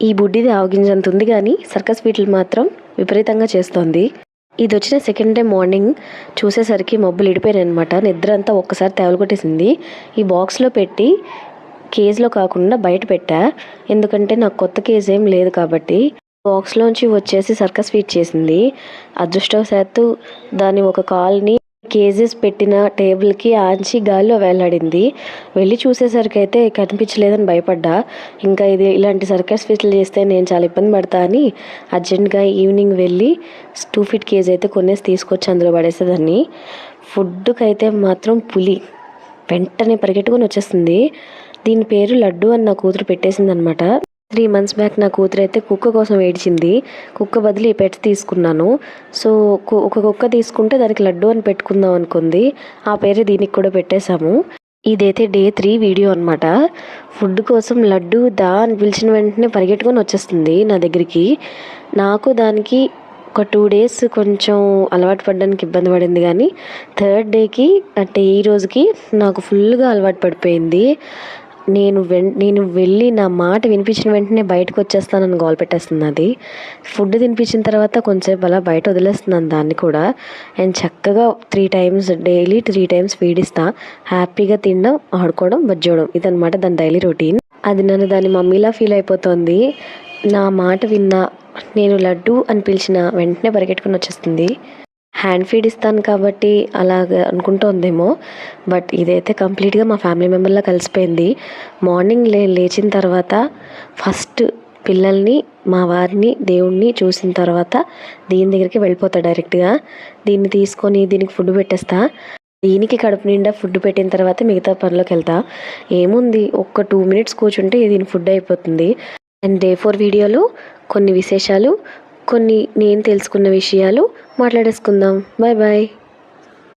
ఈ బుడ్డిది ఆవగింజంత ఉంది కానీ సర్కస్ ఫీట్లు మాత్రం విపరీతంగా చేస్తోంది. ఇది వచ్చిన సెకండ్ డే మార్నింగ్ చూసేసరికి మబ్బులు ఇడిపోయాయి అనమాట. నిద్ర అంతా ఒక్కసారి తేవలగొట్టేసింది. ఈ బాక్స్లో పెట్టి కేజ్లో కాకుండా బయట పెట్టా, ఎందుకంటే నాకు కొత్త కేజ్ ఏం లేదు కాబట్టి. బాక్స్లోంచి వచ్చేసి సర్కస్ ఫీట్ చేసింది. అదృష్టవశాత్తు దాని ఒక కాల్ని కేజెస్ పెట్టిన టేబుల్కి ఆంచి గాల్లో వేలాడింది. వెళ్ళి చూసేసరికి అయితే కనిపించలేదని భయపడ్డా. ఇంకా ఇది ఇలాంటి సర్కస్ ఫీట్లు చేస్తే నేను చాలా ఇబ్బంది పడతా అని అర్జెంట్గా ఈవినింగ్ వెళ్ళి 2 ఫీట్ కేజ్ అయితే కొనేసి తీసుకొచ్చి అందులో పడేసేదాన్ని. ఫుడ్కి అయితే మాత్రం పులి వెంటనే పరిగెట్టుకొని వచ్చేస్తుంది. దీని పేరు లడ్డు అని నా కూతురు పెట్టేసింది అనమాట. 3 months బ్యాక్ నా కూతురు అయితే కుక్క కోసం ఏడ్చింది. కుక్క బదులు ఈ పెట్స్ తీసుకున్నాను. సో ఒక కుక్క తీసుకుంటే దానికి లడ్డు అని పెట్టుకుందాం అనుకుంది. ఆ పేరు దీనికి కూడా పెట్టేశాము. ఇదైతే డే 3 వీడియో అనమాట. ఫుడ్ కోసం లడ్డు దా అని పిలిచిన వెంటనే పరిగెట్టుకొని వచ్చేస్తుంది నా దగ్గరికి. నాకు దానికి ఒక 2 days కొంచెం అలవాటు పడడానికి ఇబ్బంది పడింది, కానీ 3rd డేకి అంటే ఈ రోజుకి నాకు ఫుల్గా అలవాటు పడిపోయింది. నేను వెళ్ళి నా మాట వినిపించిన వెంటనే బయటకు వచ్చేస్తానని గోల పెట్టేస్తుంది. అది ఫుడ్ తినిపించిన తర్వాత కొంచెంసేపు అలా బయట వదిలేస్తున్నాను దాన్ని కూడా. అండ్ చక్కగా 3 times డైలీ 3 times ఫీడ్ ఇస్తా. హ్యాపీగా తినడం, ఆడుకోవడం, బజ్జోవడం, ఇదనమాట దాని డైలీ రొటీన్. అది నన్ను దాని మమ్మీలా ఫీల్ అయిపోతుంది. నా మాట విన్నా, నేను లడ్డు అని పిలిచిన వెంటనే పరిగెట్టుకుని వచ్చేస్తుంది. హ్యాండ్ ఫీడ్ ఇస్తాను కాబట్టి అలాగ అనుకుంటోందేమో, బట్ ఇదైతే కంప్లీట్గా మా ఫ్యామిలీ మెంబర్లా కలిసిపోయింది. మార్నింగ్ లేచిన తర్వాత ఫస్ట్ పిల్లల్ని, మా వారిని, దేవుణ్ణి చూసిన తర్వాత దీని దగ్గరికి వెళ్ళిపోతా డైరెక్ట్గా. దీన్ని తీసుకొని దీనికి ఫుడ్ పెట్టేస్తా. దీనికి కడుపు నిండా ఫుడ్ పెట్టిన తర్వాత మిగతా పనిలోకి వెళ్తా. ఏముంది, ఒక్క 2 minutes కూర్చుంటే దీని ఫుడ్ అయిపోతుంది. అండ్ డే 4 వీడియోలో కొన్ని విశేషాలు, కొన్ని నేను తెలుసుకున్న విషయాలు మాట్లాడేసుకుందాం. Bye bye.